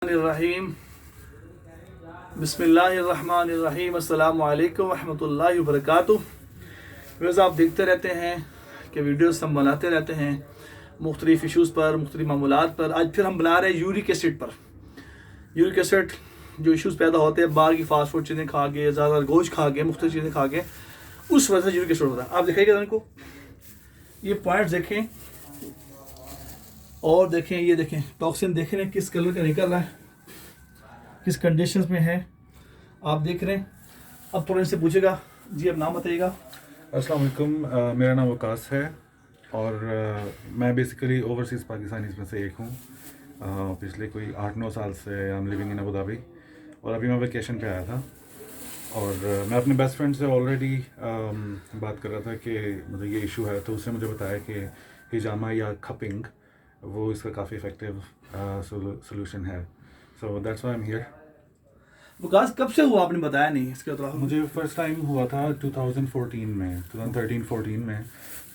रहीम बिस्मिल्लाहिर्रहमानिर्रहीम अस्सलामु अलैकुम वरहमतुल्लाहि वबरकातुहू। वैसे आप देखते रहते हैं कि वीडियोस हम बनाते रहते हैं मुख्तलिफ़ इशूज़ पर, मुख्तलिफ़ मामलात पर। आज फिर हम बना रहे हैं यूरिक एसिड पर। यूरिक एसिड जो इशूज़ पैदा होते हैं बाहर की फास्ट फूड चीज़ें खा के, ज़्यादा गोश्त खा के, मुख्तलिफ़ चीज़ें खा के, उस वजह से यूरिक एसिड होता है। आप दिखाइएगा इनको, ये पॉइंट्स देखें और देखें, ये देखें टॉक्सिन देख रहे हैं किस कलर का निकल रहा है, किस कंडीशंस में है आप देख रहे हैं। अब थोड़ा इनसे पूछेगा जी, अब नाम बताइएगा। अस्सलाम वालेकुम, मेरा नाम वकास है और मैं बेसिकली ओवरसीज़ पाकिस्तानीज़ में से एक हूँ। पिछले कोई 8-9 साल से I am living in Abu Dhabi और अभी मैं वेकेशन पे आया था और मैं अपने बेस्ट फ्रेंड से ऑलरेडी बात कर रहा था कि मतलब ये इशू है, तो उसने मुझे बताया कि हिजामा या खपिंग वो इसका काफ़ी इफ़ेक्टिव सोल्यूशन है। So that's why I am here. विकास कब से हुआ आपने बताया नहीं इसके अलावा? मुझे फर्स्ट टाइम हुआ था 2013-14 में।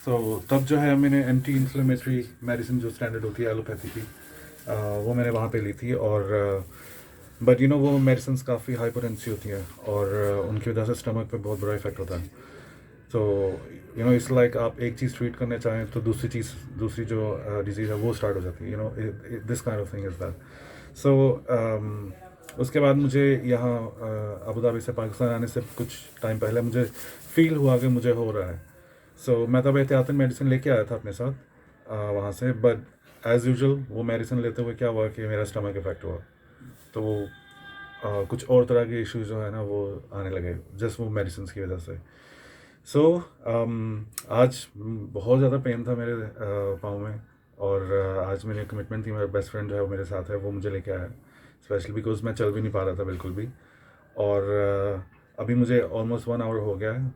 सो तब जो है मैंने एंटी इन्फ्लेमेटरी मेडिसिन जो स्टैंडर्ड होती है एलोपैथी की, वो मैंने वहाँ पे ली थी और बट यू नो वो मेडिसिन काफ़ी हाई पोटेंसी होती है और उनकी वजह से स्टमक पे बहुत बड़ा इफेक्ट होता है। तो यू नो इट्स लाइक आप एक चीज़ ट्रीट करना चाहें तो दूसरी जो डिजीज़ है वो स्टार्ट हो जाती है। You know this kind of thing is that. So उसके बाद मुझे यहाँ अबू धाबी से पाकिस्तान आने से कुछ टाइम पहले मुझे फील हुआ कि मुझे हो रहा है। सो मैं तब एहतियातन मेडिसिन लेके आया था अपने साथ वहाँ से, बट एज़ यूजुअल वो मेडिसिन लेते हुए क्या हुआ कि मेरा स्टमक इफेक्ट हुआ, तो कुछ और तरह के इश्यूज जो है ना वो आने लगे जस्ट वो मेडिसिन की वजह से। सो आज बहुत ज़्यादा पेन था मेरे पाँव में और आज मेरी कमिटमेंट थी, मेरा बेस्ट फ्रेंड जो है वो मेरे साथ है, वो मुझे लेके आया स्पेशली बिकॉज मैं चल भी नहीं पा रहा था बिल्कुल भी। और अभी मुझे ऑलमोस्ट 1 आवर हो गया है।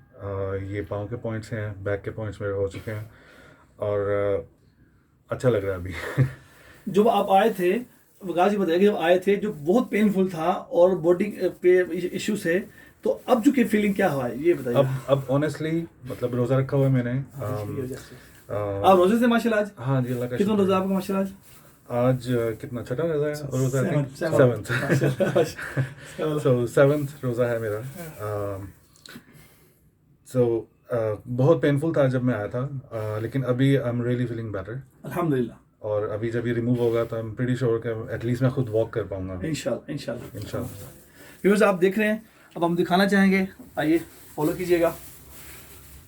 ये पाँव के पॉइंट्स हैं, बैक के पॉइंट्स मेरे हो चुके हैं और अच्छा लग रहा है अभी। जब आप आए थे, विकास जी बताइए, जब आए थे जो बहुत पेनफुल था और बॉडी पे इशू से, तो अब जो की फीलिंग क्या हुआ है ये बताइए। अब ऑनेस्टली मतलब रोज़ा रखा हुआ है मैंने। आप रोजे से माशाल्लाह आज? हाँ जी, अल्लाह का कितना रोजा आपका माशाल्लाह आज? आज कितना छठा रोज़ा है? रोज़ा सेवंथ सो सेवंथ रोज़ा है मेरा। सो बहुत पेनफुल था जब मैं आया था, लेकिन अभी I am really feeling better अल्हम्दुलिल्लाह। और अभी जब ये रिमूव होगा तो आई एम प्रीटी श्योर कि एटलीस्ट मैं खुद वॉक कर पाऊंगा इंशाल्लाह इंशाल्लाह इंशाल्लाह। व्यूअर्स आप देख रहे हैं, अब हम दिखाना चाहेंगे, आइए फॉलो कीजिएगा,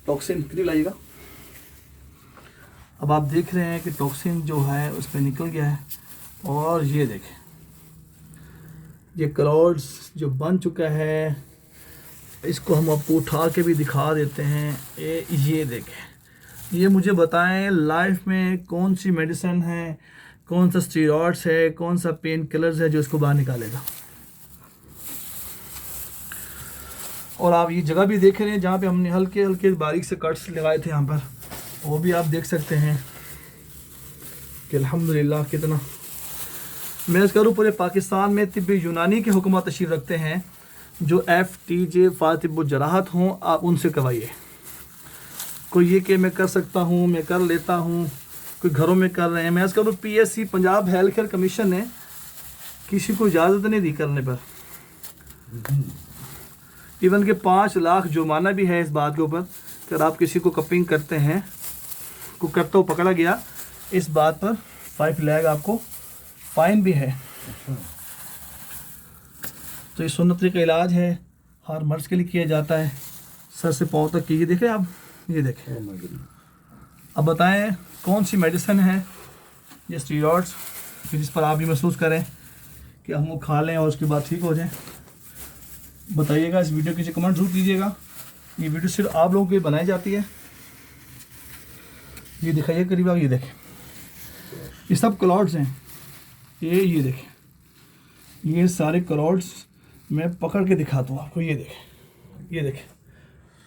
टॉक्सिन करीब लाइएगा। अब आप देख रहे हैं कि टॉक्सिन जो है उस पर निकल गया है और ये देखें, ये क्लाउड्स जो बन चुका है, इसको हम आपको उठा के भी दिखा देते हैं। ये देखें, ये मुझे बताएं लाइफ में कौन सी मेडिसिन है, कौन सा स्टेरॉइड्स है, कौन सा पेन किलर्स है जो इसको बाहर निकालेगा। और आप ये जगह भी देख रहे हैं जहाँ पे हमने हल्के हल्के बारीक से कट्स लगाए थे, यहाँ पर वो भी आप देख सकते हैं कि अल्हम्दुलिल्लाह कितना। मैं इस करूँ पूरे पाकिस्तान में तिब्बी यूनानी के हुक्मा तशरीफ़ रखते हैं जो FTJ फ़ातिब जराहत हों, आप उनसे करवाइए। कोई ये कि मैं कर सकता हूँ, मैं कर लेता हूँ, कोई घरों में कर रहे हैं। मैं इस करूँ PSC Punjab health care commission ने किसी को इजाज़त नहीं दी करने पर, इवन के 5 लाख जुर्माना भी है इस बात के ऊपर। अगर आप किसी को कपिंग करते हैं, को करता हुआ पकड़ा गया, इस बात पर 5 लाख आपको फाइन भी है। तो ये सुन्नत का इलाज है, हर मर्ज के लिए किया जाता है, सर से पाँव तक कीजिए। देखें आप, ये देखें। अब बताएं कौन सी मेडिसिन है ये स्टेरॉइड्स कि जिस पर आप ये महसूस करें कि हम वो खा लें और उसके बाद ठीक हो जाएं। बताइएगा, इस वीडियो के नीचे कमेंट जरूर कीजिएगा। ये वीडियो सिर्फ आप लोगों के लिए बनाई जाती है। ये दिखाइए करीब आप, ये देखें, ये सब क्लाउड्स हैं। ये देखें, ये सारे क्लाउड्स मैं पकड़ के दिखाता हूँ आपको। ये देखें, ये देखें,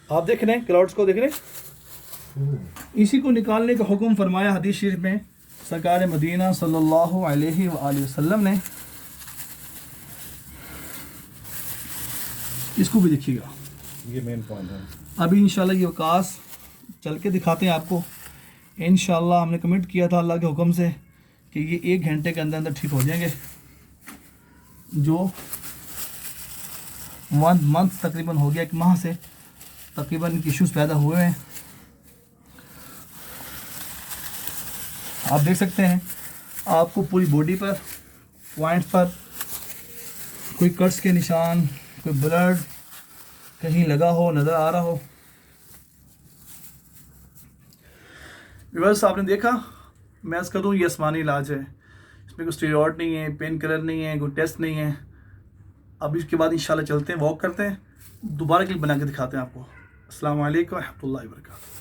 आप देख रहे हैं क्लाउड्स को, देख रहे हैं। इसी को निकालने का हुक्म फरमाया हदीस शरीफ में सरकार मदीना सल्लल्लाहु अलैहि वसल्लम ने। इसको भी देखिएगा, ये मेन पॉइंट है। अभी इंशाल्लाह ये वकास चल के दिखाते हैं आपको। इंशाल्लाह हमने कमिट किया था अल्लाह के हुक्म से कि ये 1 घंटे के अंदर अंदर ठीक हो जाएंगे। जो 1 मंथ तकरीबन हो गया, 1 माह से तकरीबन इनके इश्यूज़ पैदा हुए हैं। आप देख सकते हैं आपको पूरी बॉडी पर पॉइंट्स पर कोई कट्स के निशान, कोई ब्लड कहीं लगा हो, नज़र आ रहा हो। व्यूअर्स, आपने देखा, मैं आज कहूँ ये आसमानी इलाज है, इसमें कोई स्टेरॉइड नहीं है, पेन किलर नहीं है, कोई टेस्ट नहीं है। अब इसके बाद इंशाल्लाह चलते हैं, वॉक करते हैं, दोबारा क्लिप बना के दिखाते हैं आपको। अस्सलाम वालेकुम रहमतुल्लाहि व बरकातहू।